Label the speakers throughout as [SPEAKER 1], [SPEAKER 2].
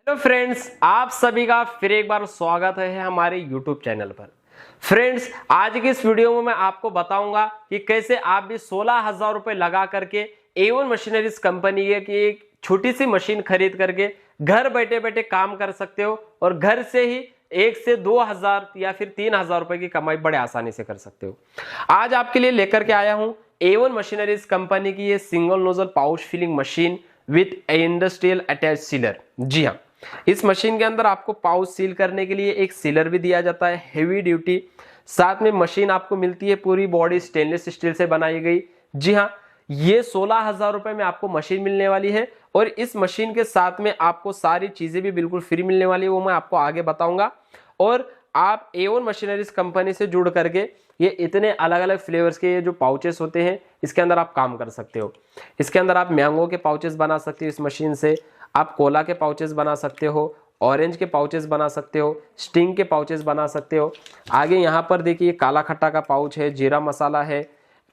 [SPEAKER 1] तो फ्रेंड्स, आप सभी का फिर एक बार स्वागत है हमारे YouTube चैनल पर। फ्रेंड्स, आज की इस वीडियो में मैं आपको बताऊंगा कि कैसे आप भी 16,000 रुपए लगा करके A1 मशीनरीज कंपनी की एक छोटी सी मशीन खरीद करके घर बैठे बैठे काम कर सकते हो और घर से ही 1 से 2,000 या फिर 3,000 रुपए की कमाई बड़े आसानी से कर सकते हो। आज आपके लिए लेकर के आया हूं A1 मशीनरीज कंपनी की ये single nozzle pouch filling machine with industrial attach sealer. जी हाँ, इस मशीन के अंदर आपको पाउच सील करने के लिए एक सीलर भी दिया जाता है, हेवी ड्यूटी। साथ में मशीन आपको मिलती है पूरी बॉडी स्टेनलेस स्टील से बनाई गई। जी हाँ, ये 16,000 रुपए में आपको मशीन मिलने वाली है और इस मशीन के साथ में आपको सारी चीजें भी बिल्कुल फ्री मिलने वाली है, वो मैं आपको आगे बताऊंगा। और आप A1 मशीनरीज कंपनी से जुड़ करके ये इतने अलग अलग फ्लेवर्स के ये जो पाउचेस होते हैं इसके अंदर आप काम कर सकते हो। इसके अंदर आप मैंगो के पाउचेस बना सकते हो, इस मशीन से आप कोला के पाउचेस बना सकते हो, ऑरेंज के पाउचेस बना सकते हो, स्टिंग के पाउचेस बना सकते हो। आगे यहाँ पर देखिए काला खट्टा का पाउच है, जीरा मसाला है,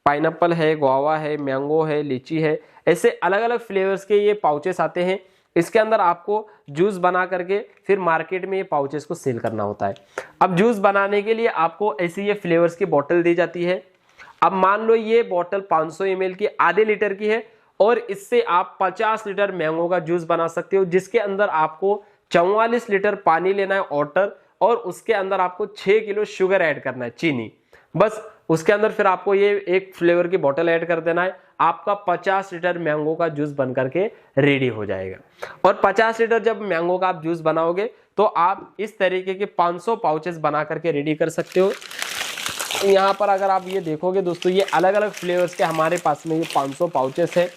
[SPEAKER 1] पाइनएप्पल है, गुआवा है, मैंगो है, लीची है, ऐसे अलग अलग फ्लेवर्स के ये पाउचेस आते हैं। इसके अंदर आपको जूस बना करके फिर मार्केट में ये पाउचेस को सेल करना होता है। अब जूस बनाने के लिए आपको ऐसी ये फ्लेवर्स की बोतल दी जाती है। अब मान लो ये बोतल 500 ml की आधे लीटर की है और इससे आप 50 लीटर मैंगो का जूस बना सकते हो, जिसके अंदर आपको 44 लीटर पानी लेना है वाटर और उसके अंदर आपको 6 किलो शुगर ऐड करना है, चीनी। बस उसके अंदर फिर आपको ये एक फ्लेवर की बोतल ऐड कर देना है, आपका 50 लीटर मैंगो का जूस बन करके रेडी हो जाएगा। और 50 लीटर जब मैंगो का आप जूस बनाओगे तो आप इस तरीके के 500 पाउचेस बना करके रेडी कर सकते हो। यहाँ पर अगर आप ये देखोगे दोस्तों, ये अलग अलग फ्लेवर्स के हमारे पास में ये 500 पाउचेस है,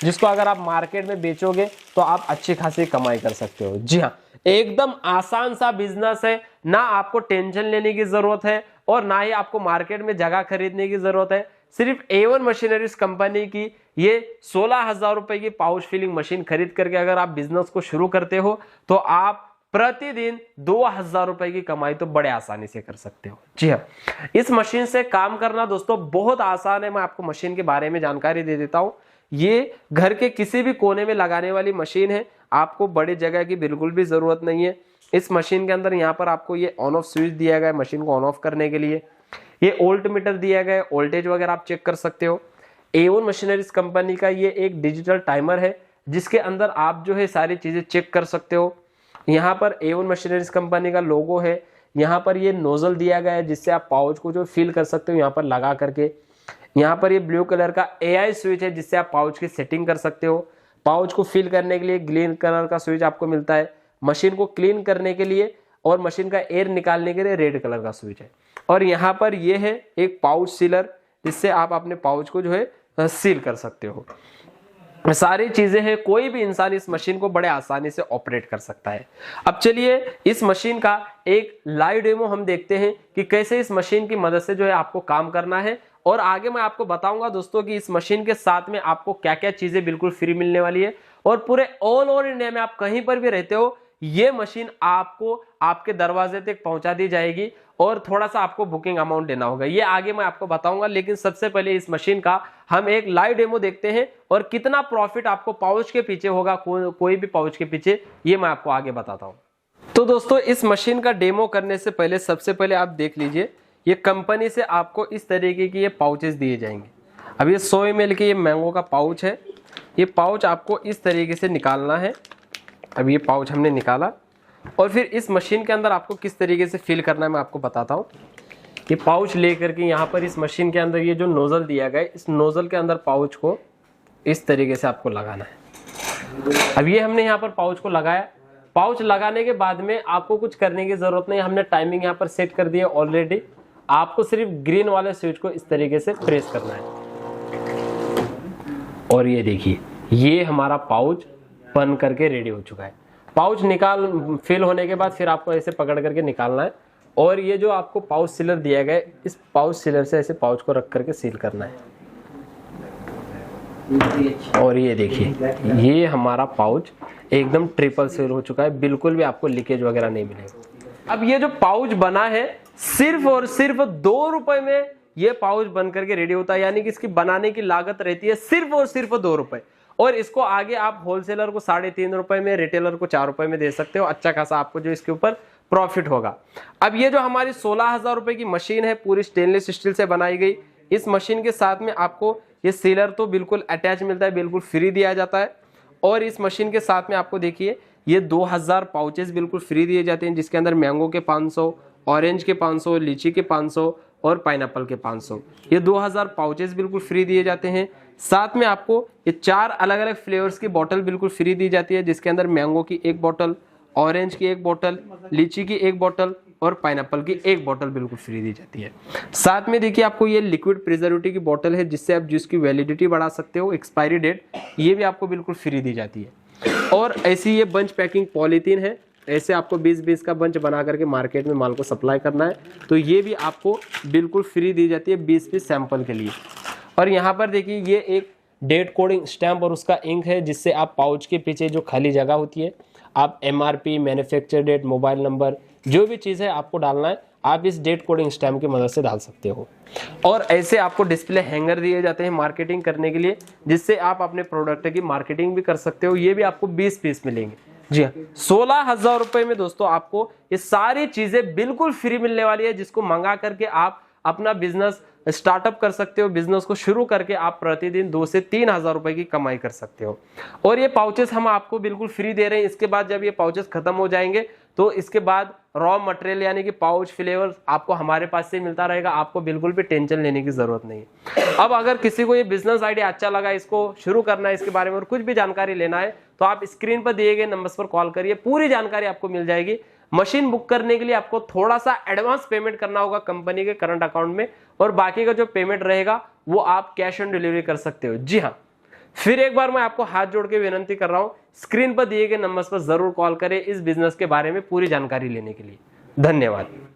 [SPEAKER 1] जिसको अगर आप मार्केट में बेचोगे तो आप अच्छी खासी कमाई कर सकते हो। जी हाँ, एकदम आसान सा बिजनेस है, ना आपको टेंशन लेने की जरूरत है और ना ही आपको मार्केट में जगह खरीदने की जरूरत है। सिर्फ A1 मशीनरीज कंपनी की ये 16,000 रुपए की पाउच फिलिंग मशीन खरीद करके अगर आप बिजनेस को शुरू करते हो तो आप प्रतिदिन 2,000 रुपए की कमाई तो बड़े आसानी से कर सकते हो। जी हाँ, इस मशीन से काम करना दोस्तों बहुत आसान है। मैं आपको मशीन के बारे में जानकारी दे देता हूं। ये घर के किसी भी कोने में लगाने वाली मशीन है, आपको बड़ी जगह की बिल्कुल भी जरूरत नहीं है। इस मशीन के अंदर यहाँ पर आपको ये ऑन ऑफ स्विच दिया गया है मशीन को ऑन ऑफ करने के लिए। ये वोल्ट मीटर दिया गया है, वोल्टेज वगैरह आप चेक कर सकते हो। A1 मशीनरीज कंपनी का ये एक डिजिटल टाइमर है, जिसके अंदर आप जो है सारी चीजें चेक कर सकते हो। यहाँ पर A1 मशीनरीज कंपनी का लोगो है, यहाँ पर ये नोजल दिया गया है जिससे आप पाउच को जो फिल कर सकते हो यहाँ पर लगा करके। यहाँ पर ये ब्लू कलर का AI स्विच है जिससे आप पाउच की सेटिंग कर सकते हो। पाउच को फिल करने के लिए ग्रीन कलर का स्विच आपको मिलता है, मशीन को क्लीन करने के लिए और मशीन का एयर निकालने के लिए रेड कलर का स्विच है। और यहाँ पर ये है एक पाउच सीलर, जिससे आप अपने पाउच को जो है सील कर सकते हो। सारी चीजें हैं, कोई भी इंसान इस मशीन को बड़े आसानी से ऑपरेट कर सकता है। अब चलिए इस मशीन का एक लाइव डेमो हम देखते हैं कि कैसे इस मशीन की मदद से जो है आपको काम करना है। और आगे मैं आपको बताऊंगा दोस्तों कि इस मशीन के साथ में आपको क्या क्या चीजें बिल्कुल फ्री मिलने वाली है। और पूरे ऑल ओवर इंडिया में आप कहीं पर भी रहते हो, ये मशीन आपको आपके दरवाजे तक पहुंचा दी जाएगी और थोड़ा सा आपको बुकिंग अमाउंट देना होगा, ये आगे मैं आपको बताऊंगा। लेकिन सबसे पहले इस मशीन का हम एक लाइव डेमो देखते हैं और कितना प्रॉफिट आपको पाउच के पीछे होगा, कोई भी पाउच के पीछे, ये मैं आपको आगे बताता हूं। तो दोस्तों, इस मशीन का डेमो करने से पहले सबसे पहले आप देख लीजिए, ये कंपनी से आपको इस तरीके की ये पाउचेस दिए जाएंगे। अब ये 100 ml के ये मैंगो का पाउच है, ये पाउच आपको इस तरीके से निकालना है। अब ये पाउच हमने निकाला और फिर इस मशीन के अंदर आपको किस तरीके से फिल करना है मैं आपको बताता हूँ। ये पाउच लेकर के यहाँ पर इस मशीन के अंदर ये जो नोजल दिया गया है, इस नोजल के अंदर पाउच को इस तरीके से आपको लगाना है। अब ये हमने यहाँ पर पाउच को लगाया। पाउच लगाने के बाद में आपको कुछ करने की जरूरत नहीं, हमने टाइमिंग यहाँ पर सेट कर दी है ऑलरेडी। आपको सिर्फ ग्रीन वाले स्विच को इस तरीके से प्रेस करना है और ये देखिए, ये हमारा पाउच बन करके रेडी हो चुका है। पाउच फिल होने के बाद फिर आपको ऐसे पकड़ करके निकालना है और ये जो आपको पाउच सीलर दिया गया है, इस पाउच सीलर से ऐसे पाउच को रख करके सील करना है। और ये देखिए, ये हमारा पाउच एकदम ट्रिपल सील हो चुका है, बिल्कुल भी आपको लीकेज वगैरह नहीं मिलेगा। अब ये जो पाउच बना है सिर्फ और सिर्फ 2 रुपए में ये पाउच बन करके रेडी होता है, यानी कि इसकी बनाने की लागत रहती है सिर्फ और सिर्फ 2 रुपए। और इसको आगे आप होलसेलर को 3.5 रुपए में, रिटेलर को 4 रुपए में दे सकते हो। अच्छा खासा आपको जो इसके ऊपर प्रॉफिट होगा। अब ये जो हमारी 16,000 रुपए की मशीन है, पूरी स्टेनलेस स्टील से बनाई गई, इस मशीन के साथ में आपको ये सीलर तो बिल्कुल अटैच मिलता है, बिल्कुल फ्री दिया जाता है। और इस मशीन के साथ में आपको देखिए ये 2000 पाउचेस बिल्कुल फ्री दिए जाते हैं, जिसके अंदर मैंगो के 500, ऑरेंज के 500, लीची के 500 और पाइनएप्पल के 500, ये 2000 पाउचेस बिल्कुल फ्री दिए जाते हैं। साथ में आपको ये 4 अलग अलग फ्लेवर्स की बोतल बिल्कुल फ्री दी जाती है, जिसके अंदर मैंगो की 1 बोतल, ऑरेंज की 1 बोतल, लीची की 1 बोतल और पाइनएप्पल की 1 बोतल बिल्कुल फ्री दी जाती है। साथ में देखिए आपको ये लिक्विड प्रिजर्वेटिव की बोतल है, जिससे आप जिसकी वैलिडिटी बढ़ा सकते हो, एक्सपायरी डेट, ये भी आपको बिल्कुल फ्री दी जाती है। और ऐसी ये बंच पैकिंग पॉलीथीन है, ऐसे आपको 20-20 का बंच बना करके मार्केट में माल को सप्लाई करना है, तो ये भी आपको बिल्कुल फ्री दी जाती है 20 पीस सैंपल के लिए। और यहाँ पर देखिए ये एक डेट कोडिंग स्टैम्प और उसका इंक है, जिससे आप पाउच के पीछे जो खाली जगह होती है, आप MRP, manufacture date, mobile number, जो भी चीज़ है आपको डालना है, आप इस डेट कोडिंग स्टैम्प की मदद से डाल सकते हो। और ऐसे आपको डिस्प्ले हैंगर दिए जाते हैं मार्केटिंग करने के लिए, जिससे आप अपने प्रोडक्ट की मार्केटिंग भी कर सकते हो। ये भी आपको 20 पीस मिलेंगे। जी हाँ, 16,000 रुपए में दोस्तों आपको ये सारी चीजें बिल्कुल फ्री मिलने वाली है, जिसको मंगा करके आप अपना बिजनेस स्टार्टअप कर सकते हो। बिजनेस को शुरू करके आप प्रतिदिन 2 से 3,000 रुपए की कमाई कर सकते हो। और ये पाउचेस हम आपको बिल्कुल फ्री दे रहे हैं। इसके बाद जब ये पाउचेस खत्म हो जाएंगे तो इसके बाद रॉ मटेरियल यानी कि पाउच, फ्लेवर आपको हमारे पास से मिलता रहेगा। आपको बिल्कुल भी टेंशन लेने की जरूरत नहीं है। अब अगर किसी को ये बिजनेस आइडिया अच्छा लगा, इसको शुरू करना है, इसके बारे में और कुछ भी जानकारी लेना है, तो आप स्क्रीन पर दिए गए नंबर्स पर कॉल करिए, पूरी जानकारी आपको मिल जाएगी। मशीन बुक करने के लिए आपको थोड़ा सा एडवांस पेमेंट करना होगा कंपनी के करंट अकाउंट में, और बाकी का जो पेमेंट रहेगा वो आप कैश ऑन डिलीवरी कर सकते हो। जी हाँ, फिर एक बार मैं आपको हाथ जोड़ के विनती कर रहा हूं, स्क्रीन पर दिए गए नंबर्स पर जरूर कॉल करें इस बिजनेस के बारे में पूरी जानकारी लेने के लिए। धन्यवाद।